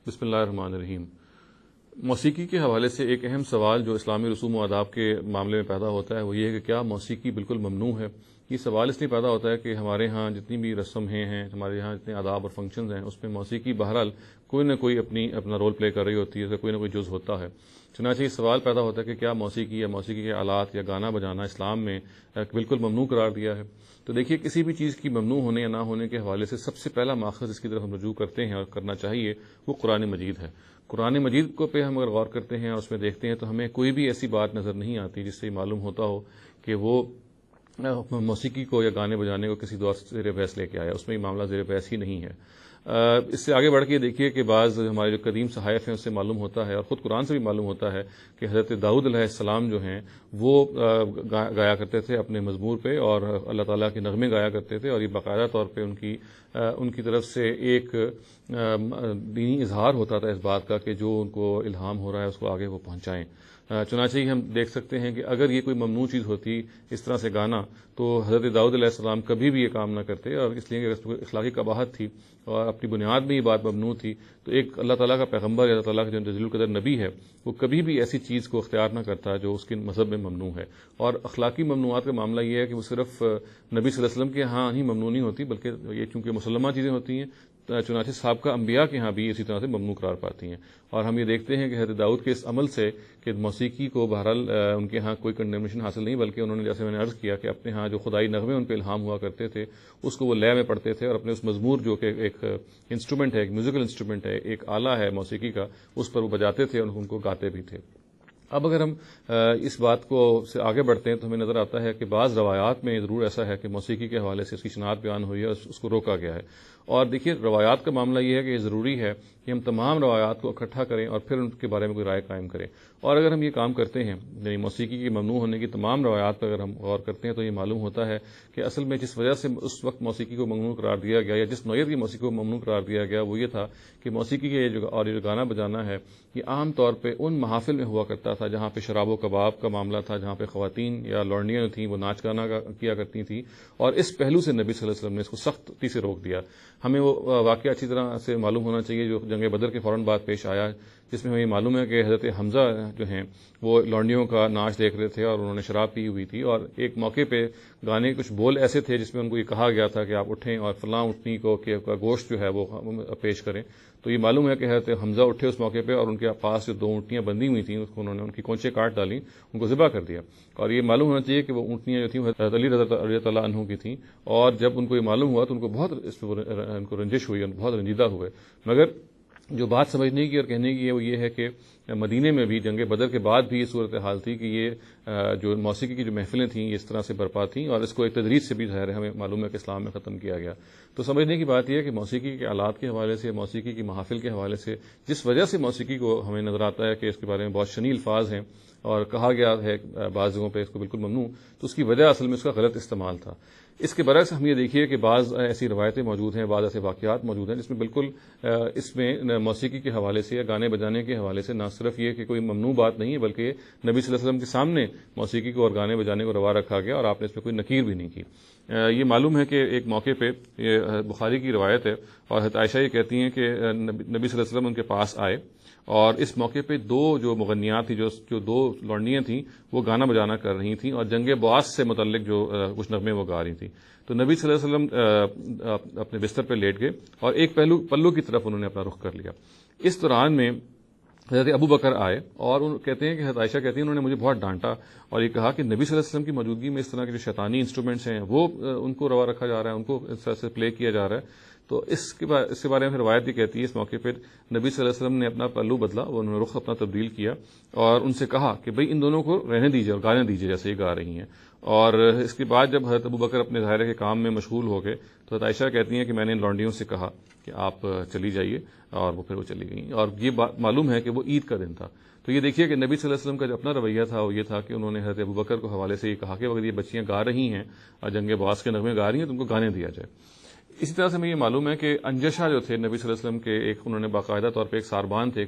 بسم اللہ الرحمن الرحیم۔ موسیقی کے حوالے سے ایک اہم سوال جو اسلامی رسوم و آداب کے معاملے میں پیدا ہوتا ہے وہ یہ ہے کہ کیا موسیقی بالکل ممنوع ہے۔ یہ سوال اس لیے پیدا ہوتا ہے کہ ہمارے ہاں جتنی بھی رسم ہیں، ہمارے ہاں جتنے آداب اور فنکشنز ہیں، اس میں موسیقی بہرحال کوئی نہ کوئی اپنا رول پلے کر رہی ہوتی ہے، اس کا کوئی نہ کوئی جز ہوتا ہے۔ چنانچہ یہ سوال پیدا ہوتا ہے کہ کیا موسیقی یا موسیقی کے آلات یا گانا بجانا اسلام میں بالکل ممنوع قرار دیا ہے۔ تو دیکھیے، کسی بھی چیز کی ممنوع ہونے یا نہ ہونے کے حوالے سے سب سے پہلا ماخذ اس کی طرف ہم رجوع کرتے ہیں اور کرنا چاہیے، وہ قرآن مجید ہے۔ قرآن مجید کو پہ ہم اگر غور کرتے ہیں اور اس میں دیکھتے ہیں تو ہمیں کوئی بھی ایسی بات نظر نہیں آتی جس سے یہ معلوم ہوتا ہو کہ وہ موسیقی کو یا گانے بجانے کو کسی دور سے زیر بحث لے کے آیا۔ اس میں یہ معاملہ زیر بحث ہی نہیں ہے۔ اس سے آگے بڑھ کے دیکھیے کہ بعض ہمارے جو قدیم صحائف ہیں اس سے معلوم ہوتا ہے اور خود قرآن سے بھی معلوم ہوتا ہے کہ حضرت داؤد علیہ السلام جو ہیں وہ گایا کرتے تھے اپنے مزمور پہ، اور اللہ تعالیٰ کے نغمے گایا کرتے تھے، اور یہ باقاعدہ طور پہ ان کی طرف سے ایک دینی اظہار ہوتا تھا اس بات کا کہ جو ان کو الہام ہو رہا ہے اس کو آگے وہ پہنچائیں۔ چنانچہ ہی ہم دیکھ سکتے ہیں کہ اگر یہ کوئی ممنوع چیز ہوتی اس طرح سے گانا، تو حضرت داؤد علیہ السلام کبھی بھی یہ کام نہ کرتے، اور اس لیے کہ اخلاقی قباحت تھی اور اپنی بنیاد میں یہ بات ممنوع تھی، تو ایک اللہ تعالیٰ کا پیغمبر یا اللہ تعالیٰ کا جو جلیل القدر نبی ہے وہ کبھی بھی ایسی چیز کو اختیار نہ کرتا جو اس کے مذہب میں ممنوع ہے۔ اور اخلاقی ممنوعات کا معاملہ یہ ہے کہ وہ صرف نبی صلی اللہ علیہ وسلم کے ہاں ہی ممنوع نہیں ہوتی، بلکہ یہ چونکہ مسلمہ چیزیں ہوتی ہیں، چنانچہ سابقہ انبیاء کے ہاں بھی اسی طرح سے ممنوع قرار پاتی ہیں۔ اور ہم یہ دیکھتے ہیں کہ حضرت داؤد کے اس عمل سے کہ موسیقی کو بہرحال ان کے ہاں کوئی کنڈیمنیشن حاصل نہیں، بلکہ انہوں نے، جیسے میں نے عرض کیا، کہ اپنے ہاں جو خدائی نغمے ان پہ الہام ہوا کرتے تھے اس کو وہ لے میں پڑھتے تھے، اور اپنے اس مزمور جو کہ ایک انسٹرومنٹ ہے، ایک میوزیکل انسٹرومنٹ ہے، ایک آلہ ہے موسیقی کا، اس پر وہ بجاتے تھے اور ان کو گاتے بھی تھے۔ اب اگر ہم اس بات کو سے آگے بڑھتے ہیں تو ہمیں نظر آتا ہے کہ بعض روایات میں ضرور ایسا ہے کہ موسیقی کے حوالے سے اس کی شناعت بیان ہوئی ہے اور اس کو روکا گیا ہے۔ اور دیکھیے، روایات کا معاملہ یہ ہے کہ یہ ضروری ہے کہ ہم تمام روایات کو اکٹھا کریں اور پھر ان کے بارے میں کوئی رائے قائم کریں۔ اور اگر ہم یہ کام کرتے ہیں، یعنی موسیقی کی ممنوع ہونے کی تمام روایات پر اگر ہم غور کرتے ہیں، تو یہ معلوم ہوتا ہے کہ اصل میں جس وجہ سے اس وقت موسیقی کو ممنوع قرار دیا گیا یا جس نوعیت کی موسیقی کو ممنوع قرار دیا گیا وہ یہ تھا کہ موسیقی کے یہ جو گانا بجانا ہے یہ عام طور پہ ان محافل میں ہوا کرتا تھا جہاں پہ شراب و کباب کا معاملہ تھا، جہاں پہ خواتین یا لونڈیاں تھیں وہ ناچ گانا کیا کرتی تھیں، اور اس پہلو سے نبی صلی اللہ علیہ وسلم نے اس کو سختی سے روک دیا۔ ہمیں وہ واقعہ اچھی طرح سے معلوم ہونا چاہیے جو جنگ بدر کے فوراً بعد پیش آیا، جس میں ہمیں یہ معلوم ہے کہ حضرت حمزہ جو ہیں وہ لونڈیوں کا ناچ دیکھ رہے تھے اور انہوں نے شراب پی ہوئی تھی، اور ایک موقع پہ گانے کے کچھ بول ایسے تھے جس میں ان کو یہ کہا گیا تھا کہ آپ اٹھیں اور فلاں اونٹنی کو کہ گوشت جو ہے وہ پیش کریں۔ تو یہ معلوم ہے کہ حضرت حمزہ اٹھے اس موقع پہ، اور ان کے پاس جو 2 اونٹنیاں بندھی ہوئی تھیں اس کو انہوں نے ان کی کونچیں کاٹ ڈالی، ان کو ذبح کر دیا۔ اور یہ معلوم ہونا چاہیے کہ وہ اونٹنیاں جو تھیں حضرت علی رضی اللہ عنہ کی تھیں، اور جب ان کو یہ معلوم ہوا تو ان کو بہت ان کو رنجش ہوئی، بہت رنجیدہ ہوئے۔ مگر جو بات سمجھنے کی اور کہنے کی ہے وہ یہ ہے کہ مدینے میں بھی جنگ بدر کے بعد بھی یہ صورتحال تھی کہ یہ جو موسیقی کی جو محفلیں تھیں یہ اس طرح سے برپا تھیں، اور اس کو ایک تدریج سے بھی ظاہر ہے ہمیں معلوم ہے کہ اسلام میں ختم کیا گیا۔ تو سمجھنے کی بات یہ ہے کہ موسیقی کے آلات کے حوالے سے، موسیقی کی محافل کے حوالے سے جس وجہ سے موسیقی کو ہمیں نظر آتا ہے کہ اس کے بارے میں بہت شنی الفاظ ہیں اور کہا گیا ہے بعض جگہوں پہ اس کو بالکل ممنوع، تو اس کی وجہ اصل میں اس کا غلط استعمال تھا۔ اس کے برعکس ہم یہ دیکھیے کہ بعض ایسی روایتیں موجود ہیں، بعض ایسے واقعات موجود ہیں جس میں بالکل اس میں موسیقی کے حوالے سے یا گانے بجانے کے حوالے سے نہ صرف یہ کہ کوئی ممنوع بات نہیں ہے، بلکہ نبی صلی اللہ علیہ وسلم کے سامنے موسیقی کو اور گانے بجانے کو روا رکھا گیا اور آپ نے اس میں کوئی نکیر بھی نہیں کی۔ یہ معلوم ہے کہ ایک موقع پہ، یہ بخاری کی روایت ہے، اور حضرت عائشہ یہ کہتی ہیں کہ نبی صلی اللہ علیہ وسلم ان کے پاس آئے، اور اس موقع پہ 2 جو مغنیات تھیں، جو 2 لونڈیاں تھیں وہ گانا بجانا کر رہی تھیں اور جنگ بعث سے متعلق جو کچھ نغمے وہ گا رہی تھیں۔ تو نبی صلی اللہ علیہ وسلم اپنے بستر پہ لیٹ گئے اور ایک پلو کی طرف انہوں نے اپنا رخ کر لیا۔ اس دوران میں حضرت ابو بکر آئے، اور کہتے ہیں کہ حضرت عائشہ کہتی ہیں انہوں نے مجھے بہت ڈانٹا اور یہ کہا کہ نبی صلی اللہ علیہ وسلم کی موجودگی میں اس طرح کے جو شیطانی انسٹرومنٹس ہیں وہ ان کو روا رکھا جا رہا ہے، ان کو اس طرح سے پلے کیا جا رہا ہے۔ تو اس کے بارے میں روایت بھی کہتی ہے اس موقع پہ نبی صلی اللہ علیہ وسلم نے اپنا پلو بدلا، انہوں نے رخ اپنا تبدیل کیا اور ان سے کہا کہ بھئی ان دونوں کو رہنے دیجیے اور گانے دیجیے جیسے یہ گا رہی ہیں۔ اور اس کے بعد جب حضرت ابو بکر اپنے ظاہرہ کے کام میں مشغول ہو گئے تو حضرت عائشہ کہتی ہیں کہ میں نے ان لونڈیوں سے کہا کہ آپ چلی جائیے، اور وہ پھر وہ چلی گئیں، اور یہ معلوم ہے کہ وہ عید کا دن تھا۔ تو یہ دیکھیے کہ نبی صلی اللہ علیہ وسلم کا جو اپنا رویہ تھا وہ یہ تھا کہ انہوں نے حضرت ابو بکر کو حوالے سے یہ کہا کہ اگر یہ بچیاں گا رہی ہیں اور جنگ بعث کے نغمے گا رہی ہیں تو ان کو گانے دیا جائے۔ اسی طرح سے ہمیں یہ معلوم ہے کہ انجشہ جو تھے نبی صلی اللہ علیہ وسلم کے ایک انہوں نے باقاعدہ طور پہ ایک ساربان تھے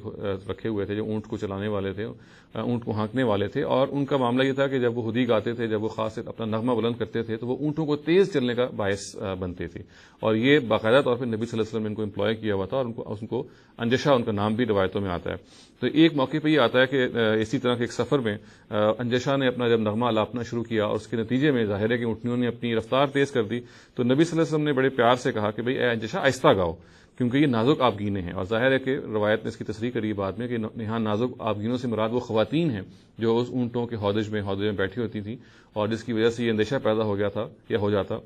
رکھے ہوئے تھے جو اونٹ کو چلانے والے تھے، اونٹ کو ہانکنے والے تھے، اور ان کا معاملہ یہ تھا کہ جب وہ خودی گاتے تھے، جب وہ خاص اپنا نغمہ بلند کرتے تھے تو وہ اونٹوں کو تیز چلنے کا باعث بنتے تھے، اور یہ باقاعدہ طور پہ نبی صلی اللہ علیہ وسلم نے ان کو امپلوائے کیا ہوا تھا، اور ان کو انجشہ ان کا نام بھی روایتوں میں آتا ہے۔ تو ایک موقع پہ یہ آتا ہے کہ اسی طرح کے ایک سفر میں انجشہ نے اپنا جب نغمہ الاپنا شروع کیا اور اس کے نتیجے میں ظاہر ہے کہ اونٹنیوں نے اپنی رفتار تیز کر دی، تو نبی صلی اللہ علیہ وسلم نے بڑے پیار سے کہا کہ بھئی اے انجشہ آہستہ گاؤ، کیونکہ یہ نازک آبگینے ہیں، اور ظاہر ہے کہ روایت نے اس کی تصریح کری بعد میں کہ یہاں نازک آبگینوں سے مراد وہ خواتین ہیں جو اس اونٹوں کے حوض میں بیٹھی ہوتی تھیں، اور جس کی وجہ سے یہ اندیشہ پیدا ہو گیا تھا یا ہو جاتا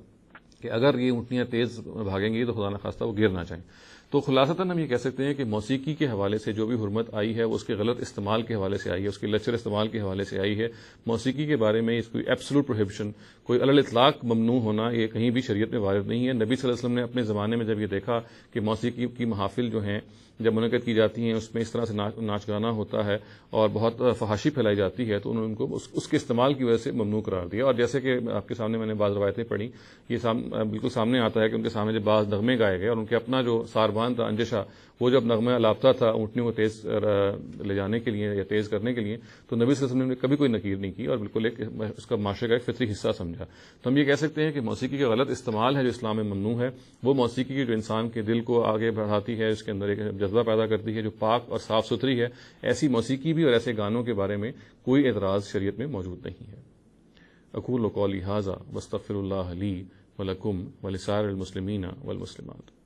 کہ اگر یہ اونٹنیاں تیز بھاگیں گی تو خدا نخواستہ وہ گر نہ جائیں۔ تو خلاصتاً ہم یہ کہہ سکتے ہیں کہ موسیقی کے حوالے سے جو بھی حرمت آئی ہے وہ اس کے غلط استعمال کے حوالے سے آئی ہے، اس کے لچر استعمال کے حوالے سے آئی ہے۔ موسیقی کے بارے میں اس کوئی ایبسولوٹ پروہیبشن، کوئی علی الاطلاق ممنوع ہونا، یہ کہیں بھی شریعت میں وارد نہیں ہے۔ نبی صلی اللہ علیہ وسلم نے اپنے زمانے میں جب یہ دیکھا کہ موسیقی کی محافل جو ہیں جب منعقد کی جاتی ہیں اس میں اس طرح سے ناچ گانا ہوتا ہے اور بہت فحاشی پھیلائی جاتی ہے، تو انہوں نے ان کو اس کے استعمال کی وجہ سے ممنوع قرار دیا۔ اور جیسے کہ آپ کے سامنے میں نے بعض روایتیں پڑھی، یہ بالکل سامنے آتا ہے کہ ان کے سامنے جب بعض نغمے گائے گئے اور ان کے اپنا جو ساربان تھا انجشہ، وہ جب نغمہ الاپتا تھا اونٹنیوں کو تیز لے جانے کے لیے یا تیز کرنے کے لیے، تو نبی صلی اللہ علیہ وسلم نے کبھی کوئی نکیر نہیں کی اور بالکل ایک اس کا معاشرے کا ایک فطری حصہ سمجھا۔ تو ہم یہ کہہ سکتے ہیں کہ موسیقی کا غلط استعمال ہے جو اسلام میں ممنوع ہے، وہ موسیقی کی جو انسان کے دل کو آگے بڑھاتی ہے، اس کے اندر ایک جذبہ پیدا کرتی ہے جو پاک اور صاف ستھری ہے، ایسی موسیقی بھی اور ایسے گانوں کے بارے میں کوئی اعتراض شریعت میں موجود نہیں ہے۔ اقول قولی ھذا واستغفر اللہ لی ولکم ولسائر المسلمین والمسلمات۔